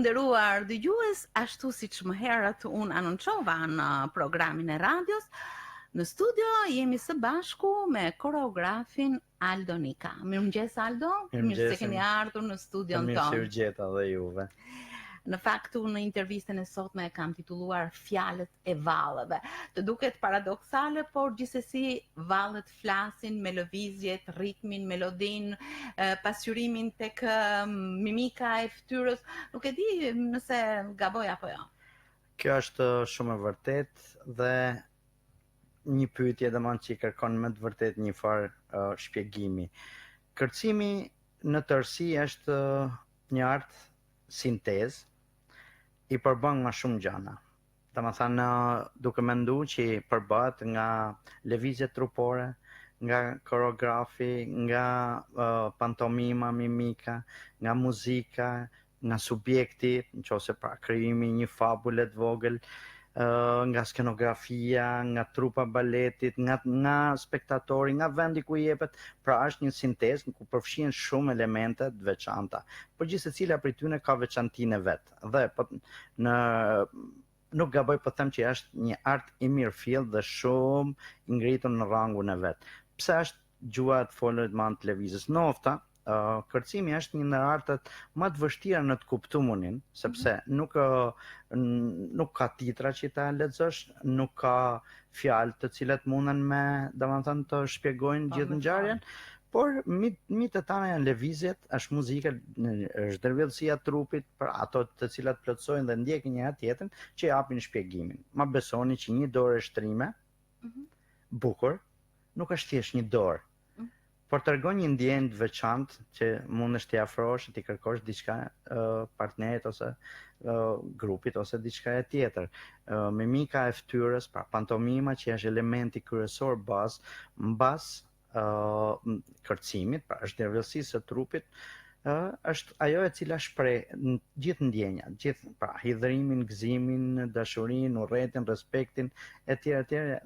nderuar dëgjues, ashtu siç më herët unë anonçova në programin e radios, në studio jemi së bashku me koreografin Aldo Nika. Mirëmëngjes Aldo, mirë se keni ardhur në studion tonë. Mirë se u gjeta dhe juve. Në fakt, unë në intervistën e sotme kam titulluar Fjalët e vallëve. Të duket paradoksale, por gjithsesi vallet flasin me lëvizjet, ritmin, melodin, pasqyrimin tek mimika e fytyrës. Nuk e di nëse gaboj apo jo. Kjo është shumë e vërtet dhe një pyetje domethënë që kërkon më të vërtet një farë shpjegimi. Kërcimi në tërësi është një art sintezë i përbën nga shumë gjëra. Domethënë duke menduar që përbëhet nga lëvizjet trupore, nga koreografi, nga pantomima, mimika, nga muzika, nga subjekti, nëse pra krijimi një fabule të vogël, nga skenografia, nga trupa baletit, nga spektatori, nga vendi ku jepet, pra është një sintezë ku përfshihen shumë elemente të veçanta. Por gjithë secila prej tyre ka veçantinë e vet. Dhe nuk gaboj po them që është një art i mirëfill dhe shumë i ngritur në rangun e vet. Pse është gjua të folur me anë të lëvizjes? Nofta kërcimi është një ndër artet më të vështira në të kuptuarin, sepse nuk ka titra që ta lexosh, nuk ka fjalë të cilat munden me, domethënë, të shpjegojnë gjithë ngjarjen, por mi të tana janë lëvizjet, është muzika, është ndërvjellësia e trupit për ato të cilat plotësojnë dhe ndjekin njëra tjetrën që japin shpjegimin. Ma besoni që një dorë shtrime, bukur, nuk është thjesht një dorë, por tregon një ndjenjë të veçantë që mundesh t'i afrosh, t'i kërkosh diçka partnerit ose grupit ose diçka e tjetër. Mimika e fytyrës, pra pantomima që është elementi kryesor mbas kërcimit, pra është ndërvjellësisë së trupit, është ajo e cila shpreh gjithë ndjenjat, gjithë pra hidhërimin, gëzimin, dashurinë, urrëtin, respektin etj.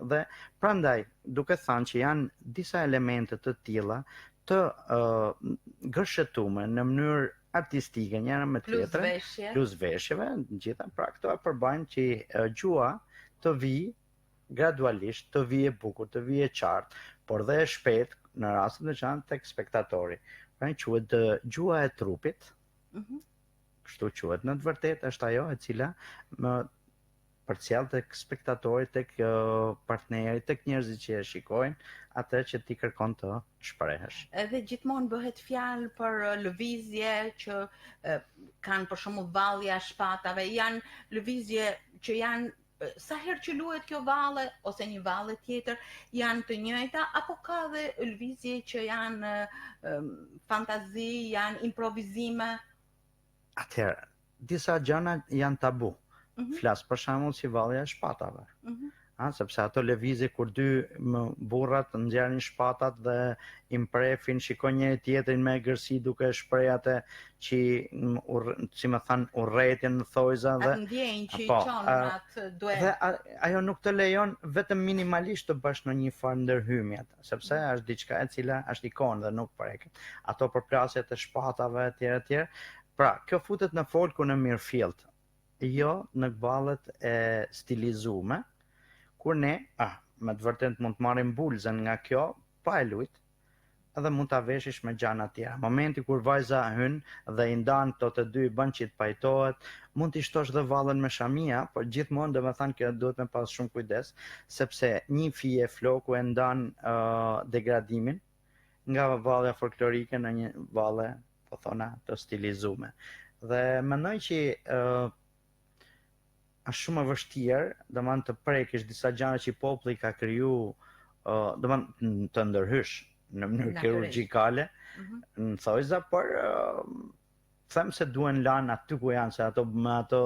Dhe prandaj, duke thënë që janë disa elemente të tilla të gërshetuara në mënyrë artistike njëra me tjetrën, plus veshjeve, gjitha, pra këto e përbajnë që gjua të vijë gradualisht, të vijë e bukur, të vijë e qartë, por dhe e shpejt në rastet e veçanta tek spektatori. Pra quhet gjua e trupit, kështu quhet, në të vërtetë është ajo e cila më përcjell tek spektatori, tek partneri, tek njerëzit që e shikojnë atë që ti kërkon të shprehesh. Edhe gjithmonë bëhet fjalë për lëvizje që kanë për shembull vallja shpatave, janë lëvizje që janë sa herë që luhet kjo valle ose një valle tjetër janë të njëjta, apo ka dhe lëvizje që janë fantazi, janë improvizime? Atëherë, disa gjëra janë tabu. Flas për shembull si vallja e shpatave. Sepse ato lëvizje kur dy burrat nxjerrin shpatat dhe i mprefin, shikojnë njëri tjetrin me egërsi duke shpreh atë që si më thën urrëtin në thojza dhe ndjenjë që i çon atë duel. Dhe ajo nuk të lejon vetëm minimalisht të bësh në një farë ndërhymjet, sepse është diçka e cila është ikonë dhe nuk preket. Ato përplasjet e shpatave etj. Pra, kjo futet në folkun e mirëfillt, jo në vallet e stilizume, kur ne, me të vërtetë mund të marrim bulzën nga kjo, pa e lut, edhe mund ta veshish me gjana tjera. Momenti kur vajza hyn dhe i ndan këto të dy, bën që të pajtohet, mund t'i shtosh dhe vallën me shamia, por gjithmonë domethënë që duhet me pas shumë kujdes, sepse një fije floku e ndan degradimin nga vallja folklorike në një valle, po thona, të stilizume. Dhe mendoj që është shumë e vështirë, domethënë të prekësh disa gjëra që populli ka kriju, domethënë të ndërhysh në mënyrë kirurgjikale në thojza, por them se duhen lanë aty ku janë, se ato me ato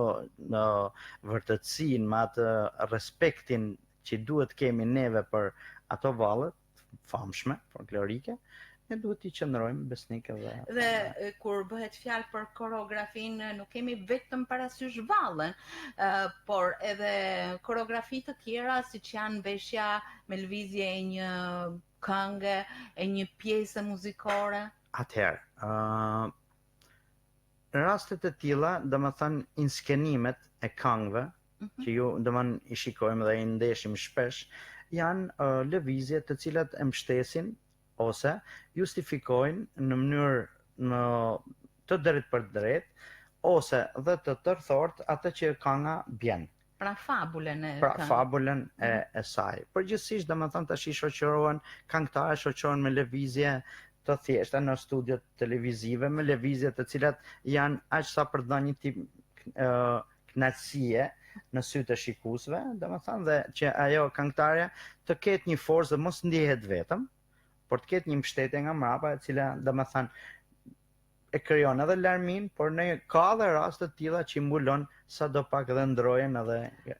vërtetësinë, me atë respektin që duhet kemi neve për ato vallet famshme, folklorike, ne duhet t'i qëndrojmë besnik edhe. Dhe kur bëhet fjalë për koreografinë, nuk kemi vetëm parasysh vallën, por edhe koreografi të tjera, siç janë veshja me lëvizje e një këngë, e një pjesë muzikore. Atëherë, rastet e tilla, domethënë inskenimet e këngëve, që ju domethënë i shikojmë dhe i ndeshim shpesh, janë lëvizje të cilat e mbështesin ose justifikojnë në mënyrë të drejt për drejt ose dhe të tërthort atë që kënga bjen. Pra fabulën e Pra fabulën e saj. Përgjithsisht domethënë tash shoqërohen këngëtarë shoqërohen me lëvizje të thjeshta në studiot televizive, me lëvizje të cilat janë aq sa për të dhënë një tip kënaqësie në sy të shikuesve, domethënë dhe që ajo këngëtarja të ketë një forcë dhe mos ndihet vetëm, por të ketë një mbështetje nga mbrapa e cila domethënë e krijon edhe larmin, por në ka dhe raste të tilla që i mbulon sadopak dhe ndrojen edhe.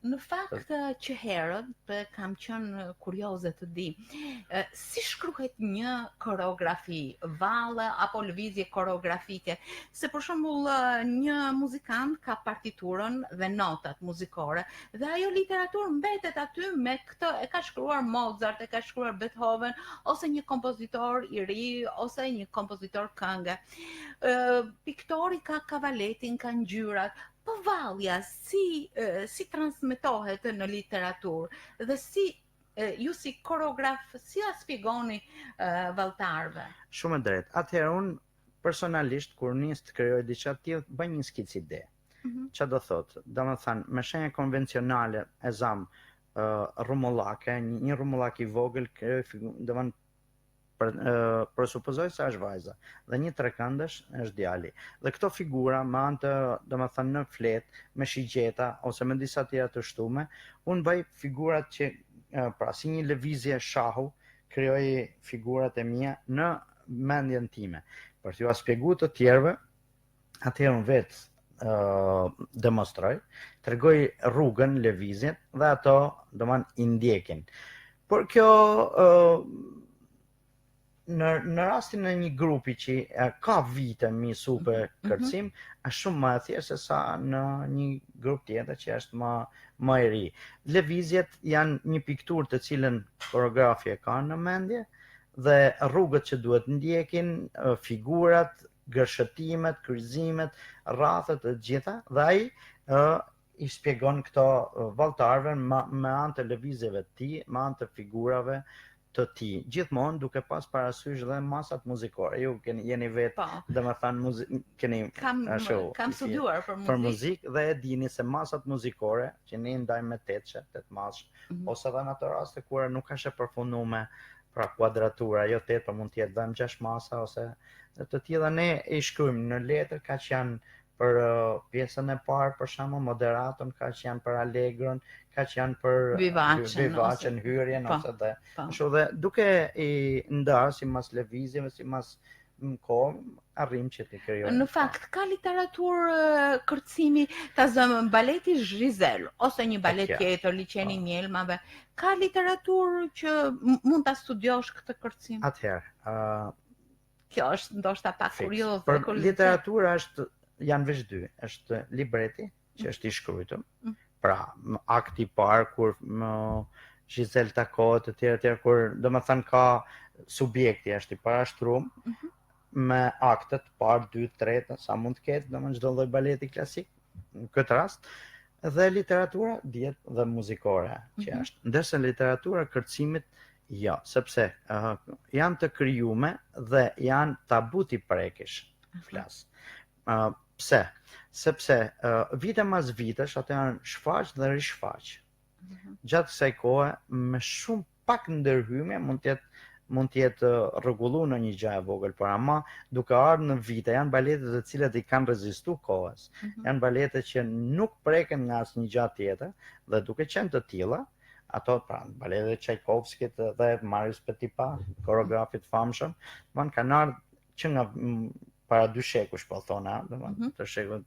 Në fakt që herët kam qenë kurioze të di si shkruhet një koreografi, valle apo lëvizje koreografike, se për shembull një muzikant ka partiturën dhe notat muzikore dhe ajo literaturë mbetet aty me këtë e ka shkruar Mozart, e ka shkruar Beethoven ose një kompozitor i ri ose një kompozitor këngë. Piktori ka kavaletin, ka ngjyrat. Po vallja si transmetohet në literaturë dhe ju si koreograf si ja shpjegoni vallëtarëve? Shumë e drejtë. Atëherë unë personalisht kur nis të krijoj diçka të tillë bëj një skicë ide. Çfarë do thotë? Domethënë me shenja konvencionale e zam rrumullake, një rrumullak i vogël domethënë presupozoj se është vajza dhe një trekëndësh është djali. Dhe këto figura me anë të domethënë në flet, me shigjeta ose me disa tjera të shtume, unë bëj figurat që pra si një lëvizje shahu, krijoj figurat e mia në mendjen time. Për t'ju shpjeguar të tjerëve, atëherë unë vetë demonstroj, tregoj rrugën, lëvizjen dhe ato domethënë i ndjekin. Por kjo në rastin e një grupi që ka vite mi super kërcim, është shumë më e thjeshtë se sa në një grup tjetër që është më i ri. Lëvizjet janë një pikturë të cilën koreografi e ka në mendje dhe rrugët që duhet ndjekin, figurat, gërshëtimet, kryqëzimet, rrathet të gjitha dhe ai i shpjegon këto vallëtarëve me anë të lëvizjeve të tij, me anë të figurave të tij, gjithmonë duke pas parasysh dhe masat muzikore. Ju jeni vetë, domethënë keni kam studiuar për muzikë dhe e dini se masat muzikore që ne ndajmë me 8 mash, ose edhe në ato raste kur nuk është e përfunduar pra kuadratura, jo 8, por mund të jetë 6 masa ose të tilla ne i shkruajmë në letër kaq janë për pjesën e parë, për shembull moderaton, kaq janë për allegron, kaq janë për vivaçen, hyrjen ose dhe ashtu dhe duke i ndarë sipas lëvizjeve, sipas kohë, arrim që të krijojmë. Në fakt ka literaturë kërcimi, ta zëmë baleti Zhizel ose një balet tjetër, Liçeni i Mjelmave, ka literaturë që mund ta studiosh këtë kërcim? Atëherë, kjo është ndoshta pak kurioze. Për literatura janë veç dy, është libreti që është i shkruar, pra akti i parë kur Zhizel takohet të tjerë kur domethënë ka subjekti është i parashtruar me aktet parë, 2, 3 sa mund të ketë, domethënë çdo lloj baleti klasik në këtë rast, dhe literatura dihet dhe muzikore që është. Ndërsa literatura kërcimit jo, sepse janë të krijuar dhe janë tabu të prekësh. Flas. Pse? Sepse vite mas vitesh ato janë shfaq dhe rishfaq. Gjatë kësaj kohe me shumë pak ndërhyjme mund të jetë rregulluar në një gjë e vogël, por ama duke ardhur në vite janë balete të cilat i kanë rezistuar kohës. Janë balete që nuk preken nga asnjë gjë tjetër dhe duke qenë të tilla, ato pra balete e Tchaikovskit dhe Marius Petipa, koreografit famshëm, kanë ardhur që nga para 2 shekush po thona, domethënë të shekull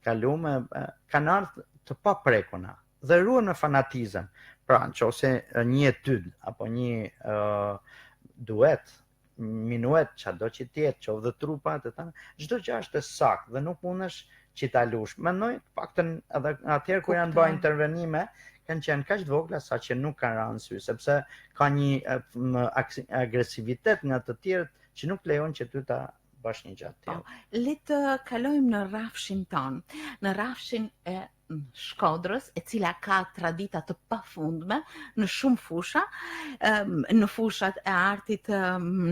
kaluam kanë ardhur të paprekuna dhe ruhen në fanatizëm. Pra, nëse një etyd apo një duet, minuet, çdo që të jetë, qoftë trupa të tjerë, çdo gjë është e saktë dhe nuk mundesh që ta lush. Mendoj të paktën edhe atëherë kur janë bërë intervenime, kanë qenë kaq të vogla saqë nuk kanë rënë sy, sepse ka një agresivitet nga të tjerët që nuk lejon që ty ta bash një gjatë Po, tjetër. le të kalojmë në rrafshin ton, në rrafshin e Shkodrës, e cila ka tradita të pafundme në shumë fusha, në fushat e artit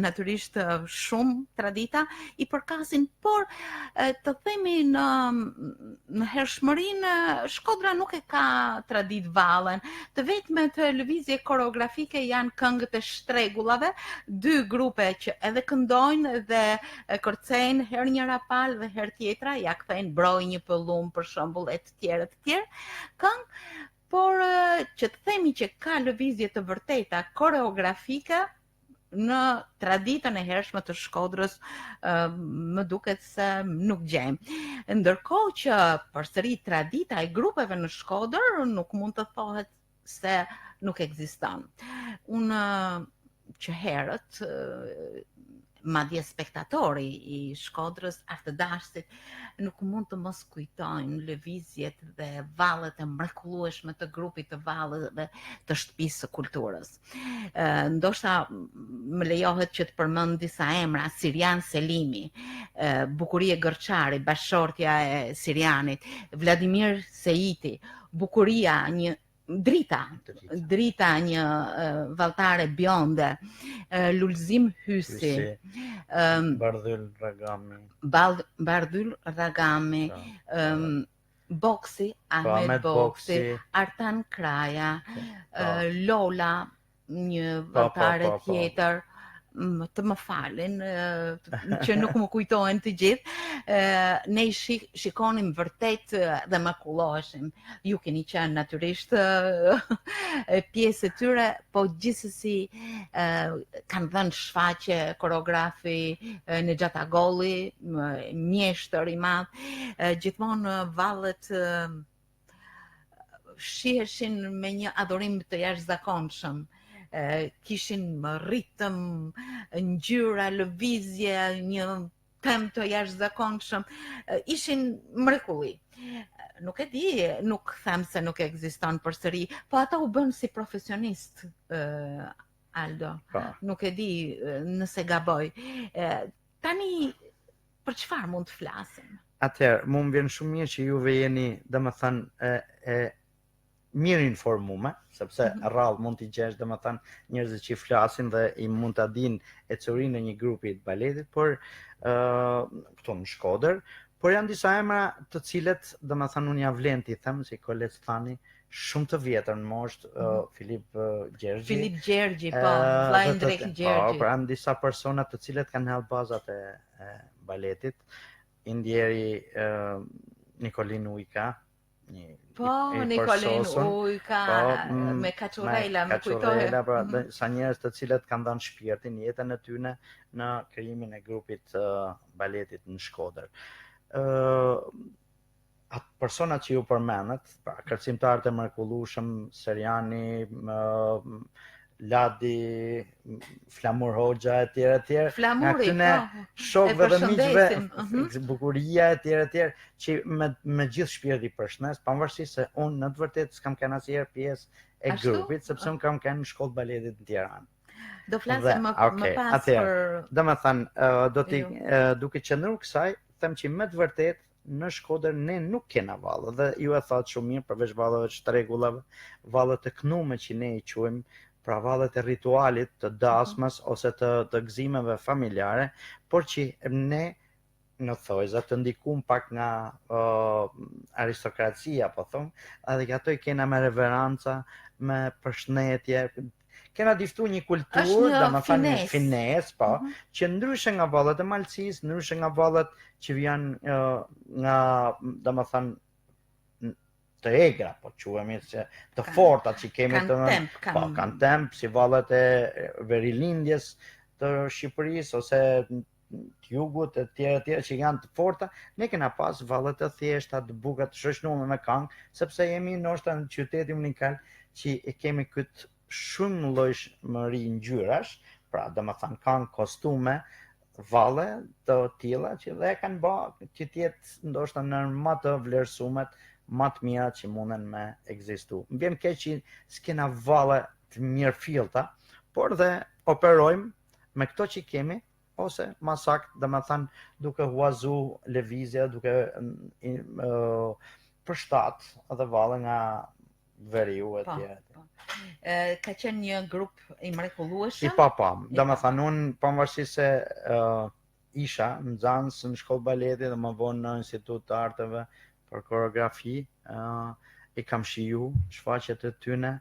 natyrisht shumë tradita i përkasin, por të themi në hershmërinë Shkodra nuk e ka tradit vallen. Të vetmet lëvizje koreografike janë këngët e shtregullave, dy grupe që edhe këndojnë dhe kërcejnë herë njëra palë dhe herë tjetra, ja kthejnë broj një pëllum për shembull e të tjerë këngë, por që të themi që ka lëvizje të vërteta koreografike në traditën e hershme të Shkodrës, më duket se nuk gjejmë. Ndërkohë që përsëri tradita e grupeve në Shkodër nuk mund të thohet se nuk ekziston. Unë që herët madje spektatori i Shkodrës, artëdashësit, nuk mund të mos kujtojnë lëvizjet dhe vallet e mrekullueshme të grupit të valleve të shtëpisë së kulturës. Ndoshta më lejohet që të përmend disa emra: Sirian Selimi, Bukurie Gërçari, bashortja e Sirianit, Vladimir Seiti, Bukuria, Drita, një valltare bjonde, Lulzim Hysi, Bardhyl Ragami, Boksi, Ahmet Boksi, Artan Kraja, Lola, një valltare tjetër, të më falen që nuk më kujtohen të gjithë, ne shikonim vërtet dhe mrekulloheshim. Ju keni qenë natyrisht pjesë e tyre, po gjithsesi kanë dhënë shfaqje koreografi Nexhat Agolli, mjeshtër i madh, gjithmonë vallet shiheshin me një adhurim të jashtëzakonshëm. Kishin ritëm, ngjyra, lëvizje, një temp të jashtëzakonshëm, ishin mrekulli. Nuk e di, nuk them se nuk ekziston përsëri, po ata u bën si profesionist, Aldo. Nuk e di nëse gaboj. Tani për çfarë mund të flasim? Atëherë, mu më vjen shumë mirë që juve jeni, domethënë, mirë informume, sepse rrallë mund t'i gjesh domethënë njerëzit që flasin dhe i mund ta dinë ecurinë e një grupi të baletit, por këtu në Shkodër, por janë disa emra të cilët domethënë unë ja vlen t'i them, si kolet thani, shumë të vjetër në moshë, Filip Gjergji, po, vllai Ndrek Gjergji. Po, janë disa persona të cilët kanë hellë bazat e baletit, indjeri Nikolin Ujka, Nikolin Ujka, me Kaçurela, më kujtohet. Sa njerëz të cilët kanë dhënë shpirtin, jetën e tyre në krijimin e grupit baletit në Shkodër. Atë personat që ju përmendet, pra kërcimtarët e mrekullueshëm, Seriani, Ladi, Flamur Hoxha, etj. Flamuri, shokëve dhe miqve, Bukuria, etj. Që me gjithë shpirti përshëndes, pavarësisht se unë në të vërtetë s'kam qenë asnjëherë pjesë e grupit, sepse unë kam qenë në shkollë baletit në Tiranë. Do flasim më pas për... Domethënë, duke qëndruar kësaj, them që me të vërtetë në Shkodër ne nuk kena valle, dhe ju e thatë shumë mirë, përveç valleve të shtregullave, vallet të kënume që ne i quajmë, pra vallet e ritualit të dasmës ose të gëzimeve familjare, por që ne në thojza të ndikum pak nga aristokracia, po thonë, edhe ato i kena me reveranca, me përshëndetje, kena diftu një kulturë, dhe më thënë një fines, po, që ndryshe nga vallet e Malësisë, ndryshe nga vallet që vjanë nga, dhe më thënë, të egra, po quhemi se të forta që kemi kanë temp, si vallet e verilindjes të Shqipërisë ose të jugut, e tjera që janë të forta, ne kena pas vallet të thjeshta, të bukura, të shoqënuara me këngë, sepse jemi ndoshta në qytetin unikal që e kemi këtë shumë llojshmëri ngjyrash, pra domethënë kanë kostume, valle të tilla që dhe kanë bërë që të jetë ndoshta në më të vlerësumet, më të mira që munden me ekzistu. Më vjen keq që s'kena valle të mirëfillta, por dhe operojmë me këto që kemi ose ma sakt, domethënë duke huazu lëvizje, duke përshtat edhe valle nga veriu Po, etj. po. Ka qenë një grup i mrekullueshëm? Domethënë unë pavarësisht se isha nxënës në shkollë baleti dhe më vonë në Institut të Arteve për koreografi, i kam shiju shfaqjet e tyne,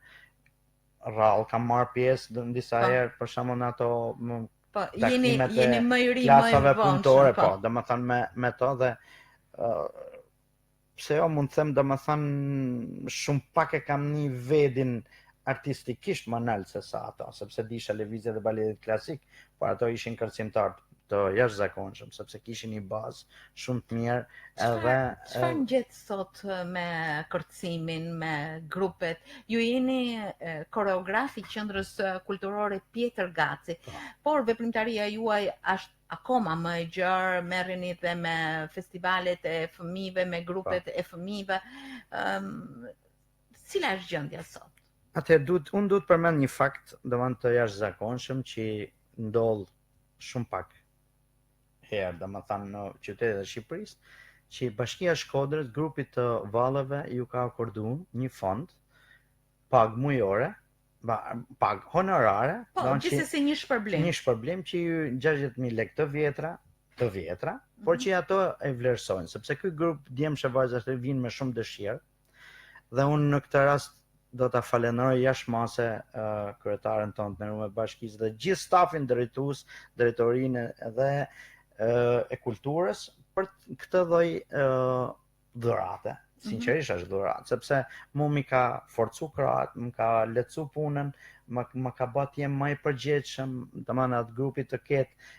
rrallë kam marrë pjesë në disa herë, për shembull në ato Po, takimet jeni më i ri, më i klasave vonshëm, punëtore, po. domethënë me to dhe pse jo mund të them domethënë shumë pak e kam një vedin artistikisht më naltë se sa ato, sepse disha lëvizje dhe baletit klasik, por ato ishin kërcimtar të jashtëzakonshëm, sepse kishin një bazë shumë të mirë edhe Çfarë ngjet sot me kërcimin, me grupet? Ju jeni koreografi i Qendrës Kulturore Pjetër Gaci, por veprimtaria juaj është akoma më e gjerë, merreni dhe me festivalet e fëmijëve, me grupet e fëmijëve. Cila është gjendja sot? Atëherë unë duhet përmend një fakt, domethënë të jashtëzakonshëm që ndodh shumë pak herë, domethënë në qytetet e Shqipërisë, që Bashkia e Shkodrës, grupit të valleve ju ka akorduar një fond pagë mujore, pagë honorare, Po, gjithsesi një shpërblim. Një shpërblim që 60.000 lekë të vjetra, por që ato e vlerësojnë, sepse ky grup djemsh e vajzash të vinë me shumë dëshirë, dhe unë në këtë rast do ta falenderoj jashtëmase kryetaren tonë të nderuar bashkisë dhe gjithë stafin drejtues, drejtorinë dhe e kulturës për këtë lloj dhurate. Sinqerisht është dhuratë, sepse mu mi ka forcu krahët, më ka lehtësu punën, më ka bë të jem më i përgjegjshëm, domethënë atë grupit të ketë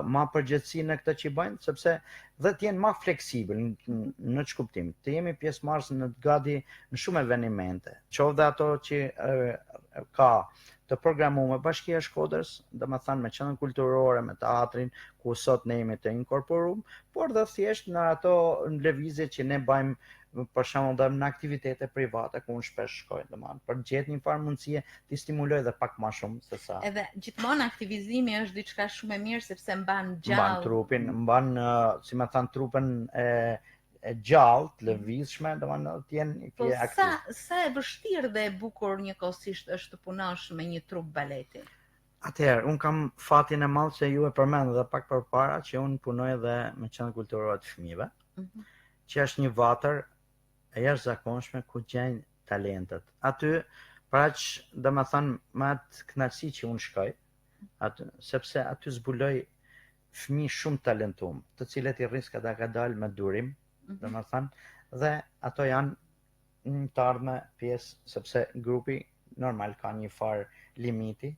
ma përgjegjësi në këtë që bëjnë, sepse dhe të jenë ma fleksibël në që kuptim, të jemi pjesëmarrës në gati në shumë evenimente, qoftë ato që ka të programuar Bashkia e Shkodrës, domethënë me qendrën kulturore, me teatrin, ku sot ne jemi të inkorporuar, por dhe thjesht në ato lëvizje që ne bëjmë për shembull dhe në aktivitete private ku unë shpesh shkoj, domethënë për gjetë një farë mundësie të stimuloj dhe pak më shumë se sa. Edhe gjithmonë aktivizimi është diçka shumë e mirë sepse mban gjallë. Mban trupin, mban si më thënë trupin e gjallë, të lëvizshme, domethënë të jenë aktiv. Sa e vështirë dhe e bukur njëkohësisht është të punosh me një trup baleti? Atëherë, unë kam fatin e madh se ju e përmend dhe pak përpara që unë punoj edhe me Qendrën Kulturore të Fëmijëve, që është një vatër e jashtëzakonshme ku gjejnë talentet. Aty, praq, domethënë me atë kënaqësi që unë shkoj, sepse aty zbuloj fëmijë shumë talentuar, të cilët i rrinë ka dalë me durim, domethënë, dhe ato janë të ardhme pjesë, sepse grupi normal ka një farë limiti,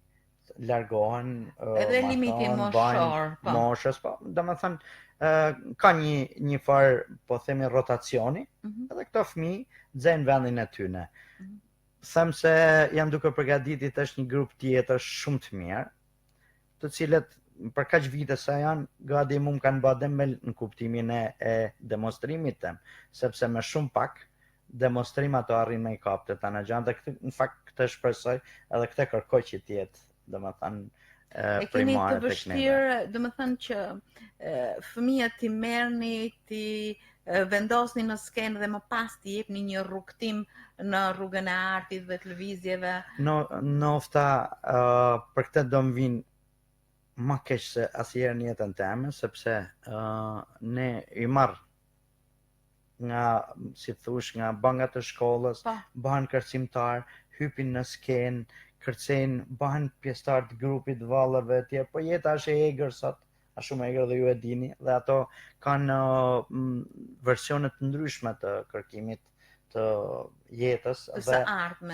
largohen, edhe limiti moshor, moshës, po, domethënë ka një farë, po themi, rotacioni, edhe këto fëmijë nxejnë vendin e tyre. Them se jam duke përgatitur tash një grup tjetër shumë të mirë, të cilët për kaq vite sa janë, gati më kanë bërë dembel në kuptimin e demonstrimit tëm, sepse me shumë pak demonstrim ato arrin me i kapte të në gjanë, dhe në fakt këtë shpresoj edhe këtë kërkoj që tjetë, domethënë e keni të vështirë, domethënë që fëmijët t'i merrni, t'i vendosni në skenë dhe më pas t'i jepni një rrugtim në rrugën e artit dhe të lëvizjeve? Nofta për këtë do më vinë më keq se asnjëherë në jetën time, sepse ne i marr nga, si thush, nga bangat e shkollës, bëhen kërcimtar, hypin në skenë, kërcejnë, bëhen pjesëtar të grupit vallave etj, po jeta është e egër sot, është shumë e egër dhe ju e dini, dhe ato kanë versione të ndryshme të kërkimit të jetës dhe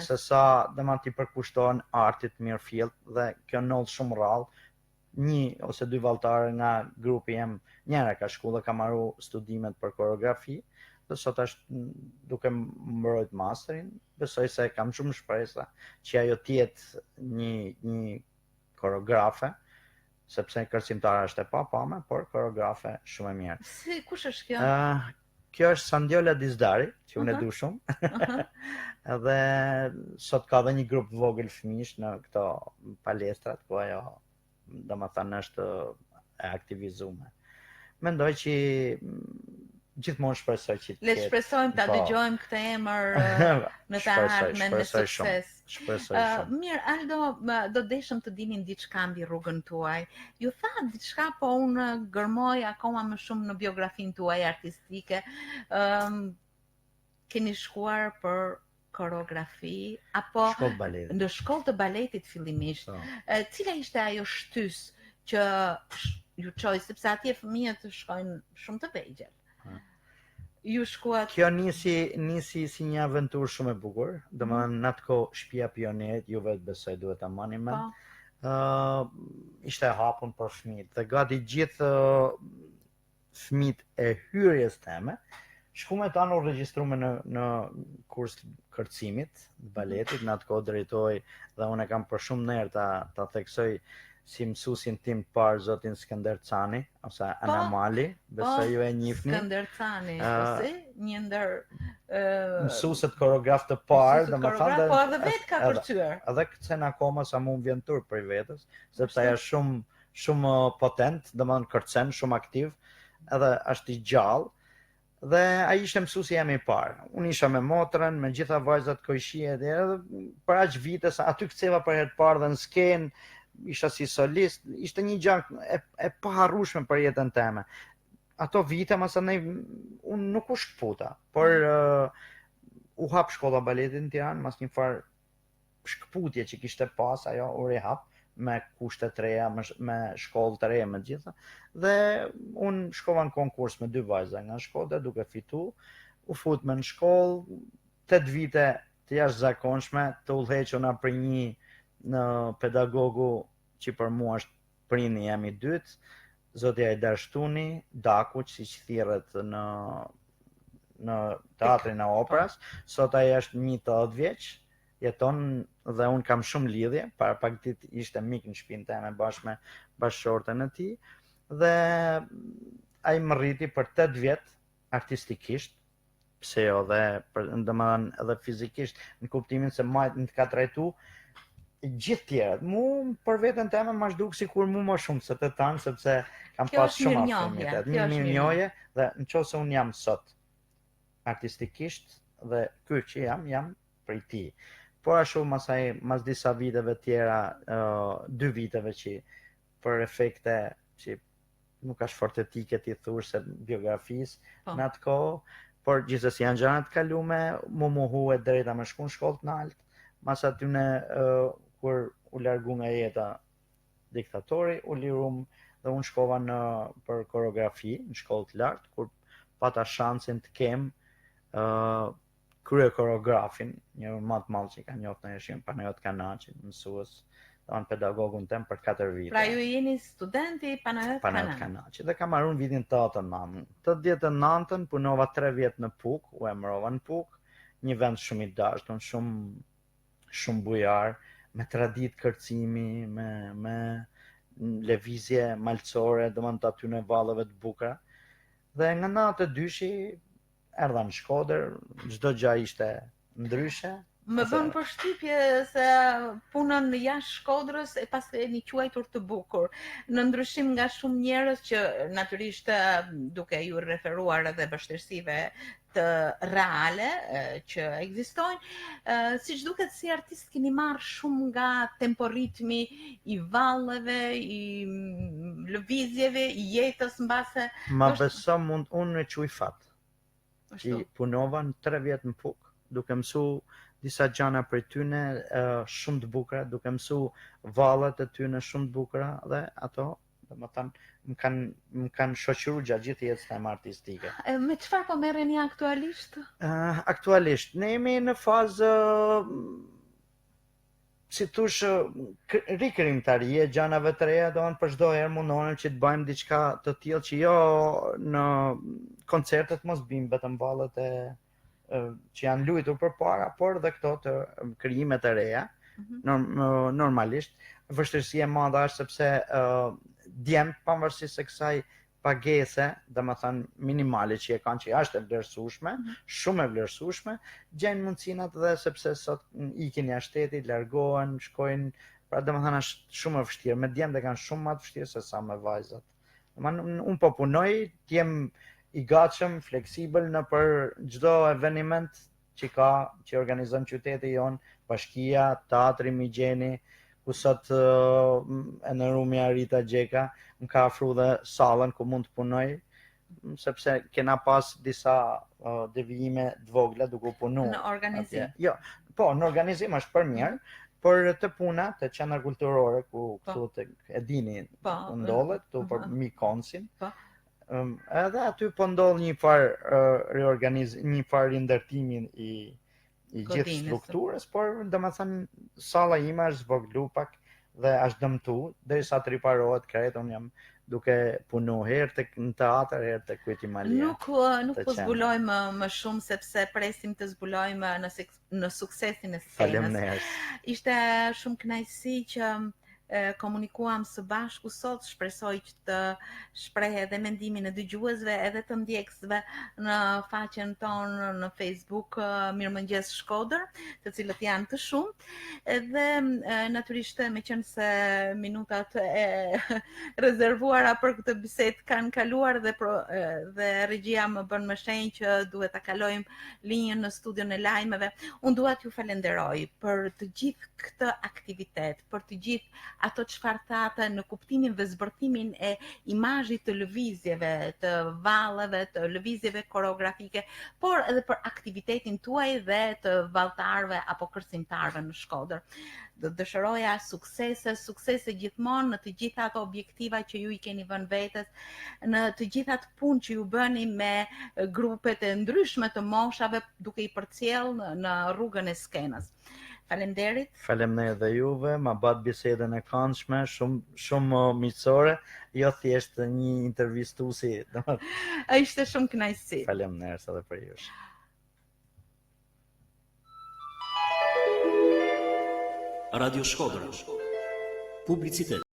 se sa domethënë t'i përkushtohen artit mirëfillt, dhe kjo ndodh shumë rrallë. Një ose dy vallëtare nga grupi jem, njëra ka shku dhe ka marru studimet për koreografi, dhe sot është duke mbrojt masterin, besoj se kam shumë shpresa që ajo tjetë një koreografe, sepse kërcimtare është e papame, por koreografe shumë e mirë. Si, kush është kjo? Kjo është Sandiola Dizdari, që unë e du shumë, edhe sot ka dhe një grup vogël fëmijësh në këto palestrat, ku ajo domethënë është e aktivizuar. Mendoj që gjithmonë shpresoj që Le të shpresojmë ta dëgjojmë këtë emër në të ardhmen me sukses. Shpresoj shumë. Mirë, Aldo, do deshëm të dinin diçka mbi rrugën tuaj. Ju tha diçka, po unë gërmoj akoma më shumë në biografinë tuaj artistike. Keni shkuar për koreografi apo në shkollë të baletit fillimisht. Cila ishte ajo shtys që ju çoi, sepse atje fëmijët shkojnë shumë të vegjël. Ju shkuat. Kjo nisi si një aventurë shumë e bukur. Domethënë në atë kohë shtëpia Pionerit, ju vetë besoj duhet ta mani mend. Ishte e hapur për fëmijët dhe gati gjithë fëmijët e hyrjes teme shkuam ta u regjistrume në kurs kërcimit, baletit, në atë kohë drejtoj dhe unë kam për shumë herë ta theksoj si mësuesin tim parë zotin Skënder Cani ose Anamali, besoj ju e njihni. Skënder Cani, ose një ndër mësuesit koreograf të parë, domethënë, po edhe vetë ka kërcyer. Edhe këtë akoma sa më vjen tur për vetës, sepse ajo shumë potent, domethënë kërcen shumë aktiv, edhe është i gjallë. Dhe ai ishte mësuesi jam i parë. Unë isha me motrën, me gjitha vajzat koqishie edhe për aq vite sa aty ktheva për herë të parë dhe në skenë isha si solist, ishte një gjë e paharrueshme për jetën time. Ato vite masanej unë nuk u shkputa, por u hap shkolla baletit në Tiranë, mas një farë shkputje që kishte pas, ajo u rihap me kushte të reja, me shkollë të reja me gjitha, dhe unë shkova në konkurs me 2 vajza nga Shkodra, duke fitu, u futme në shkollë, 8 vite të jashtëzakonshme, të udhëhequna për një në pedagogu që për mua është prindi jam i dytë, zotja Hajdar Shtuni, Daku, që si thirret në teatrin e operas, sot ai është 80 vjeç, jeton dhe unë kam shumë lidhje, para pak ditë ishte mik në shtëpinë time bashkë me bashkëshorten e tij, dhe ai më rriti për 8 vjet artistikisht, pse jo, dhe domethënë edhe fizikisht, në kuptimin se më ka trajtu gjithë tjerët. Mu për veten time më duk sikur mu më shumë se të tanë, sepse kam pas shumë afërmëtet. Mirënjohje, dhe nëse unë jam sot artistikisht dhe ky që jam prej tij. Por ashtu mas disa viteve tjera, 2 viteve që për efekte që nuk është fort etike ti thush se biografisë në atë kohë, por gjithsesi janë gjëra të kalume, mu mohuet drejta me shku në shkollë të lartë, mas atyne kur u largu nga jeta diktatori, u lirum dhe unë shkova për koreografi në shkollë të lartë, kur pata shansin të kem krye koreografin, një matë malë që ka njoftë në jeshim, Panajot Kanaçi, mësues, dhe anë pedagogun tem për 4 vite. Pra ju jeni studenti Panajot Kanaçi, dhe kam marrun vitin 89. 89-ën punova 3 vjet në Puk, u emërova në Puk, një vend shumë i dashur, shumë bujar, me tradit kërcimi, me lëvizje malcore, domethënë të aty në vallëve të bukura. Dhe nga 92-shi erdha në Shkodër, çdo gjë ishte ndryshe. Më bën përshtypje se punën jashtë Shkodrës e pas e një quajtur të bukur, në ndryshim nga shumë njerëz që natyrisht duke ju referuar edhe vështirësive të reale që ekzistojnë, siç duket si artist keni marrë shumë nga temporitmi i vallëve, i lëvizjeve, i jetës mbase. Ma beso unë e quj fat. Që punova në 3 vjet në Puk, duke mësu disa gjana për tyne shumë të bukura, duke mësu vallet e tyne shumë të bukura, dhe ato më kanë shoqëruar gjatë gjithë jetës time artistike. Me çfarë po merreni aktualisht? Aktualisht ne jemi në fazë si thush rikrimtarie, gjanave të reja, domethënë për çdo herë mundohem që të bëjmë diçka të tillë që jo në koncertet mos bëjmë vetëm vallet që janë luajtur përpara, por dhe këto të krijimet e reja. Normalisht vështirësia e madhe është sepse djemt pavarësisht se kësaj pagese, domethënë minimale që e kanë, që është e vlerësueshme, shumë e vlerësueshme, gjejnë mundësinë atë dhe sepse sot ikin jashtë shtetit, largohen, shkojnë, pra domethënë është shumë e vështirë. Me djemt e kanë shumë më të vështirë se sa me vajzat. Unë po punoj, t'jem i gatshëm, fleksibël në për çdo eveniment që organizon qyteti jon, bashkia, teatri Migjeni, ku sot e ndërrumja Rita Gjeka më ka afru dhe sallën ku mund të punoj, sepse kena pas disa devijime të vogla duke punu. Në organizim. Jo, po, në organizim është për mirë, por të puna, të qendra kulturore, ku këtu e dini ndodhet, këtu për Mikonsin, edhe aty po ndodh një farë një farë rindërtimin i gjithë strukturës, por domethënë salla ime është zvogëluar dhe është dëmtuar derisa të riparohet krejt. Unë jam duke punu herë në teatr, herë të Kujti Malia. Nuk po zbulojmë më shumë sepse presim të zbulojmë në suksesin e skenës. Faleminderit. Ishte shumë kënaqësi që komunikuam së bashku sot, shpresoj që të shpreh edhe mendimin e dëgjuesve edhe të ndjekësve në faqen tonë në Facebook Mirëmëngjes Shkodër, të cilët janë të shumë, edhe natyrisht meqense se minutat e rezervuara për këtë bisedë kanë kaluar dhe regjia më bën më shenjë që duhet ta kalojmë linjën në studion e lajmeve, unë dua t'ju falenderoj për të gjithë këtë aktivitet, për të gjithë ato çfarë thatë në kuptimin dhe zbërthimin e imazhit të lëvizjeve, të valleve, të lëvizjeve koreografike, por edhe për aktivitetin tuaj dhe të vallëtarëve apo kërcimtarëve në Shkodër. Do dëshiroja suksese gjithmonë në të gjitha ato objektiva që ju I keni vënë vetes, në të gjitha të punë që ju bëni me grupet e ndryshme të moshave duke I përcjellë në rrugën e skenës. Faleminderit. Faleminderit dhe juve, ma bat bisedën e këndshme, shumë miqësore, jo thjesht një intervistuesi. Ishte shumë kënaqësi. Faleminderit edhe për ju. Radio Shkodër. Publicitet.